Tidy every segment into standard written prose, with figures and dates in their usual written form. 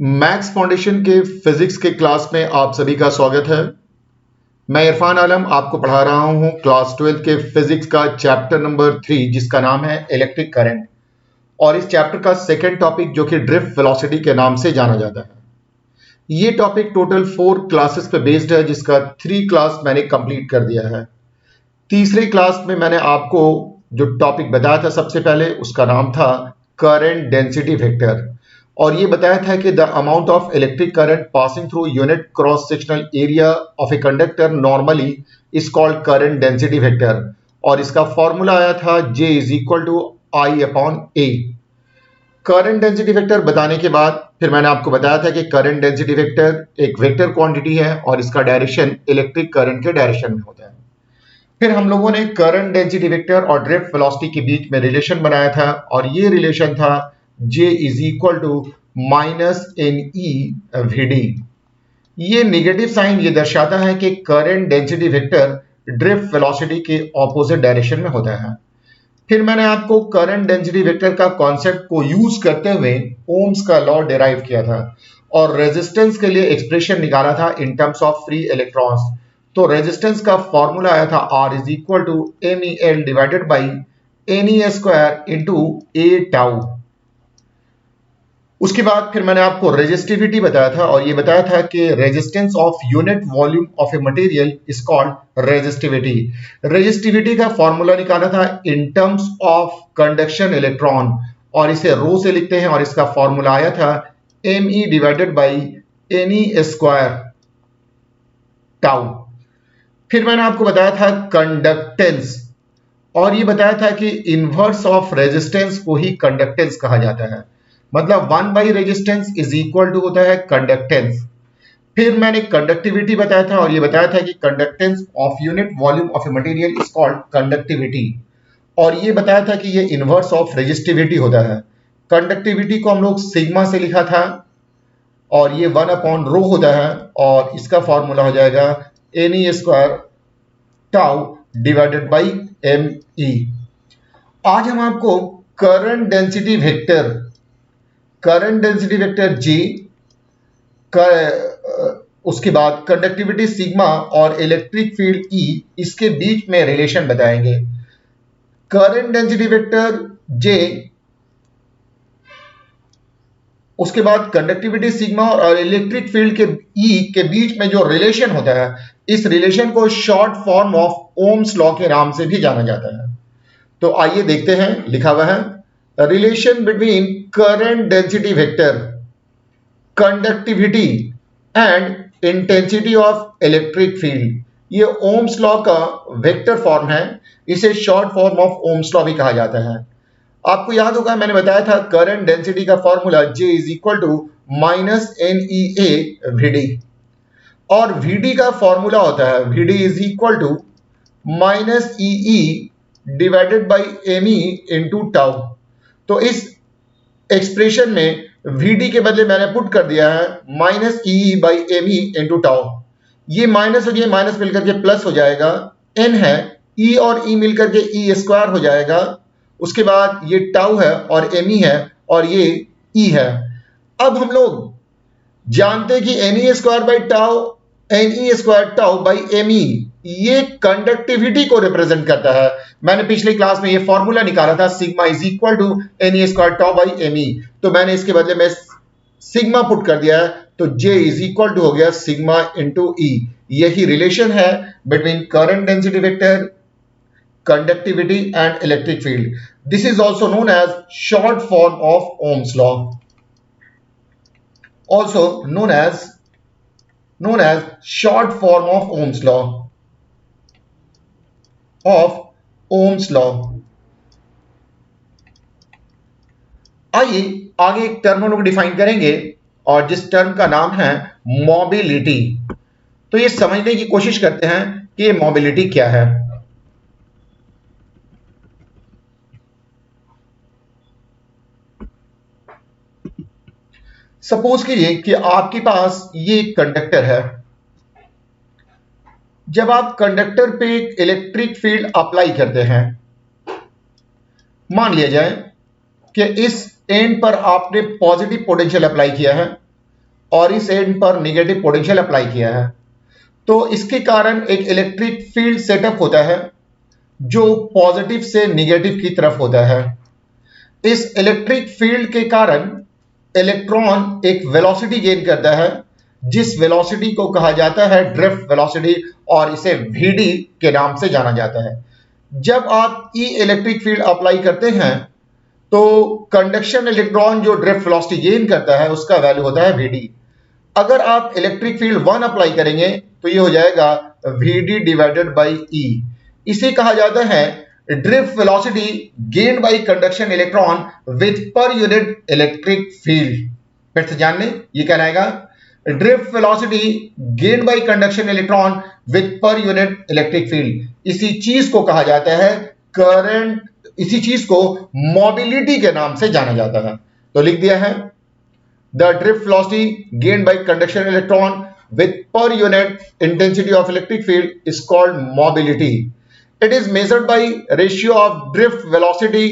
Maths foundation के physics के class में आप सभी का स्वागत है। मैं इरफान आलम आपको पढ़ा रहा हूं क्लास 12 के फिजिक्स का चैप्टर नंबर 3 जिसका नाम है इलेक्ट्रिक करंट। और इस चैप्टर का सेकंड टॉपिक जो कि ड्रिफ्ट वेलोसिटी के नाम से जाना जाता है। ये टॉपिक टोटल 4 क्लासेस पे बेस्ड है, जिसका 3 क्लास मैंने कंप्लीट कर दिया है। तीसरे क्लास में मैंने आपको जो टॉपिक बताया था सबसे पहले, उसका नाम था करंट डेंसिटी वेक्टर, और ये बताया था कि the amount of electric current passing through unit cross sectional area of a conductor normally is called current density vector, और इसका फॉर्मूला आया था J is equal to I upon A. Current density vector बताने के बाद फिर मैंने आपको बताया था कि करंट डेंसिटी वेक्टर एक वेक्टर क्वांटिटी है और इसका डायरेक्शन इलेक्ट्रिक करंट के डायरेक्शन में होता है। फिर हम लोगों ने करंट डेंसिटी वेक्टर और ड्रिफ्ट वेलोसिटी के बीच में रिलेशन बनाया था, और ये रिलेशन था J is equal to minus NE VD। ये नेगेटिव साइन ये दर्शाता है कि current density vector drift velocity के ऑपोजिट डायरेक्शन में होता है। फिर मैंने आपको करंट डेंसिटी वेक्टर का कॉन्सेप्ट को यूज करते हुए ओम्स का लॉ डिराइव किया था और रेजिस्टेंस के लिए एक्सप्रेशन निकाला था in terms of free electrons. तो रेजिस्टेंस का फॉर्मूला आया था R is equal to MEL divided by NE square into A tau. उसके बाद फिर मैंने आपको रेजिस्टिविटी बताया था, और ये बताया था कि resistance of unit volume of a material is called resistivity. Resistivity का फॉर्मूला निकाला था in terms of conduction electron, और इसे रो से लिखते हैं, और इसका फॉर्मूला आया था ME divided by NE square tau. फिर मैंने आपको बताया था कंडक्टेंस, और ये बताया था कि इनवर्स ऑफ रेजिस्टेंस को ही कंडक्टेंस कहा जाता है, मतलब 1 by resistance is equal to होता है कंडक्टेंस। फिर मैंने कंडक्टिविटी बताया था, और ये बताया था कि conductance of unit volume of a material is called conductivity, और ये बताया था कि ये इनवर्स ऑफ रेजिस्टिविटी होता है। कंडक्टिविटी को हम लोग सिग्मा से लिखा था, और ये 1 अपॉन रो होता है, और इसका फॉर्मूला हो जाएगा NE square tau divided by ME। आज हम आपको करंट डेंसिटी वेक्टर J उसके बाद कंडक्टिविटी सिग्मा और इलेक्ट्रिक फील्ड E, इसके बीच में रिलेशन बताएंगे। करंट डेंसिटी वेक्टर J, उसके बाद कंडक्टिविटी सिग्मा और इलेक्ट्रिक फील्ड के E के बीच में जो रिलेशन होता है, इस रिलेशन को short form of Ohm's law के नाम से भी जाना जाता है। तो आइए देखते हैं, लिखा हुआ है relation between current density vector, conductivity and intensity of electric field. ये ओम्स लॉ का वेक्टर फॉर्म है, इसे short form of Ohm's law भी कहा जाता है। आपको याद होगा मैंने बताया था करंट डेंसिटी का formula J is equal to minus NEA VD, और VD का फॉर्मूला होता है VD is equal to minus EE divided by ME into tau. तो इस एक्सप्रेशन में VD के बदले मैंने पुट कर दिया है minus EE by ME into tau. ये माइनस और ये माइनस मिलकर के प्लस हो जाएगा, N है, E और E मिलकर के E स्क्वायर हो जाएगा। उसके बाद ये टाउ है और ME है, और ये E है। अब हम लोग जानते हैं कि NE square by tau, NE square tau by ME ये कंडक्टिविटी को रिप्रेजेंट करता है। मैंने पिछली क्लास में ये फॉर्मूला निकाला था sigma is equal to NE square tau by ME, तो मैंने इसके बदले में सिग्मा पुट कर दिया है, तो J इज इक्वल टू हो गया सिग्मा इंटू E। यही रिलेशन है between current density vector, conductivity and electric field. This is also known as short form of Ohm's law, also known as short form of Ohm's law। आइए आगे एक term हम लोग define करेंगे, और जिस टर्म का नाम है मोबिलिटी। तो ये समझने की कोशिश करते हैं कि ये मोबिलिटी क्या है। सपोज कीजिए कि आपके पास ये कंडक्टर है। जब आप कंडक्टर पे इलेक्ट्रिक फील्ड अप्लाई करते हैं, मान लिया जाए कि इस एंड पर आपने पॉजिटिव पोटेंशियल अप्लाई किया है और इस एंड पर नेगेटिव पोटेंशियल अप्लाई किया है, तो इसके कारण एक इलेक्ट्रिक फील्ड सेटअप होता है जो पॉजिटिव से नेगेटिव की तरफ होता है। इस इलेक्ट्रिक फील्ड के कारण इलेक्ट्रॉन एक वेलोसिटी गेन करता है, जिस वेलोसिटी को कहा जाता है ड्रिफ्ट वेलोसिटी, और इसे Vd के नाम से जाना जाता है। जब आप ई इलेक्ट्रिक फील्ड अप्लाई करते हैं तो कंडक्शन इलेक्ट्रॉन जो ड्रिफ्ट वेलोसिटी गेन करता है उसका वैल्यू होता है Vd। अगर आप इलेक्ट्रिक फील्ड 1 अप्लाई करेंगे तो ये हो जाएगा Vd डिवाइडेड बाई E। इसे कहा जाता है drift velocity gained by conduction electron with per unit electric field. फिर से जान लें, ये कहलाएगा drift velocity gained by conduction electron with per unit electric field. इसी चीज को कहा जाता है करंट, इसी चीज को मोबिलिटी के नाम से जाना जाता है। तो लिख दिया है the drift velocity gained by conduction electron with per unit intensity of electric field is called mobility. It is measured by ratio of drift velocity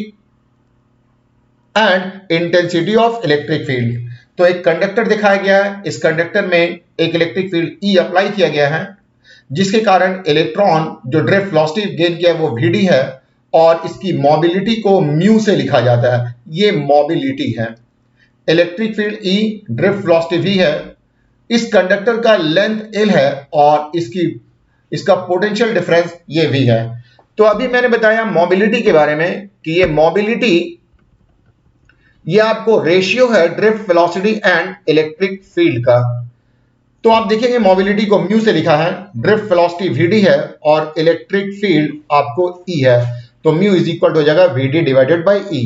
and intensity of electric field. तो एक कंडक्टर दिखाया गया है, इस conductor में एक electric field E apply किया गया है, जिसके कारण इलेक्ट्रॉन जो ड्रिफ्ट वेलोसिटी गेन किया है वो Vd है, और इसकी मोबिलिटी को म्यू से लिखा जाता है। ये मोबिलिटी है। Electric field E, drift velocity V है, इस कंडक्टर का लेंथ L है, और इसका पोटेंशियल डिफरेंस ये V है। तो अभी मैंने बताया मोबिलिटी के बारे में कि ये मोबिलिटी ये आपको रेशियो है drift velocity and electric field का। तो आप देखेंगे मोबिलिटी को म्यू से लिखा है, ड्रिफ्ट वेलोसिटी Vd है और इलेक्ट्रिक फील्ड आपको E है, तो म्यू इज इक्वल हो जाएगा Vd divided by E।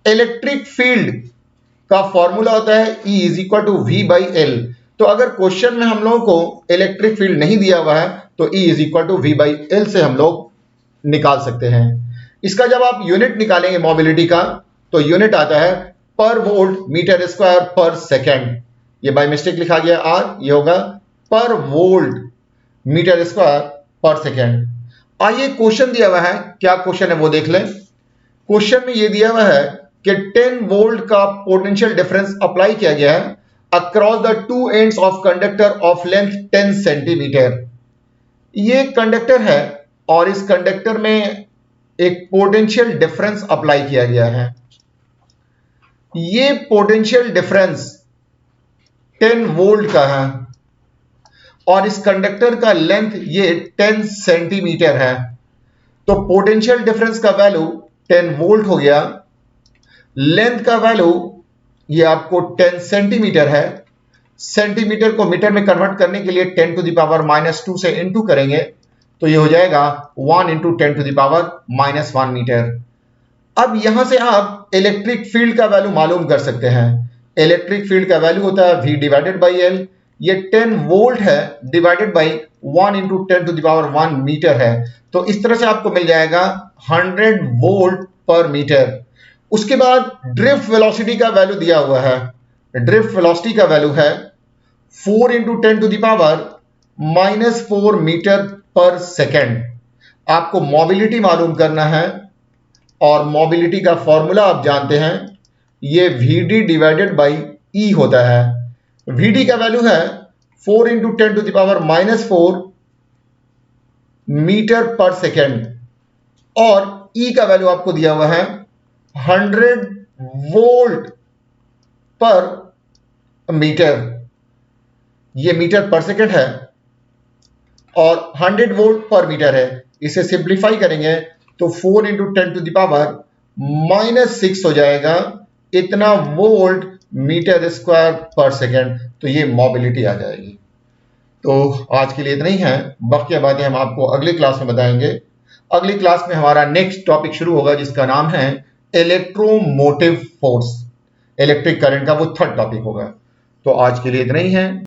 Electric field का फॉर्मूला होता है E is equal to V by L। तो अगर क्वेश्चन में हम लोगों को इलेक्ट्रिक फील्ड नहीं दिया हुआ है तो E is equal to V by L से हम लोग निकाल सकते हैं। इसका जब आप यूनिट निकालेंगे मोबिलिटी का, तो यूनिट आता है पर वोल्ट मीटर स्क्वायर पर सेकेंड। ये बाय मिस्टेक लिखा गया R, ये होगा पर वोल्ट मीटर स्क्वायर पर सेकेंड। आइए क्वेश्चन दिया हुआ है, क्या क्वेश्चन है वो देख लें। क्वेश्चन में ये दिया हुआ है कि 10 वोल्ट का पोटेंशियल डिफरेंस अप्लाई किया गया है across the two ends of conductor of length 10 centimetre. ये कंडक्टर है और इस कंडक्टर में एक पोटेंशियल डिफरेंस अप्लाई किया गया है। ये पोटेंशियल डिफरेंस 10 वोल्ट का है और इस कंडक्टर का लेंथ ये 10 सेंटीमीटर है। तो पोटेंशियल डिफरेंस का वैल्यू 10 वोल्ट हो गया, लेंथ का वैल्यू ये आपको 10 सेंटीमीटर है। सेंटीमीटर को मीटर में कन्वर्ट करने के लिए 10 टू द पावर -2 से इनटू करेंगे तो ये हो जाएगा 1 into 10 to the power -1 metre. अब यहां से आप इलेक्ट्रिक फील्ड का वैल्यू मालूम कर सकते हैं। इलेक्ट्रिक फील्ड का वैल्यू होता है V डिवाइडेड बाई L। ये 10 वोल्ट है divided by 1 into 10 to the power 1 metre है, तो इस तरह से आपको मिल जाएगा 100 वोल्ट पर मीटर। उसके बाद ड्रिफ्ट वेलोसिटी का वैल्यू दिया हुआ है। ड्रिफ्ट वेलोसिटी का वैल्यू है 4 into 10 to the power -4 metre per second. आपको मोबिलिटी मालूम करना है और मोबिलिटी का फॉर्मूला आप जानते हैं, ये Vd डिवाइडेड बाई E होता है। Vd का वैल्यू है 4 into 10 to the power -4 metre per second, और E का वैल्यू आपको दिया हुआ है 100 वोल्ट पर मीटर। ये मीटर पर सेकेंड है और 100 वोल्ट पर मीटर है। इसे सिंप्लीफाई करेंगे तो 4 इंटू 10 टू द पावर -6 हो जाएगा, इतना वोल्ट मीटर स्क्वायर पर सेकेंड। तो ये मोबिलिटी आ जाएगी। तो आज के लिए इतना ही है, बाकी बातें हम आपको अगली क्लास में बताएंगे। अगली क्लास में हमारा नेक्स्ट टॉपिक शुरू होगा जिसका नाम है इलेक्ट्रोमोटिव फोर्स। इलेक्ट्रिक करंट का वो थर्ड टॉपिक होगा। तो आज के लिए इतना ही है।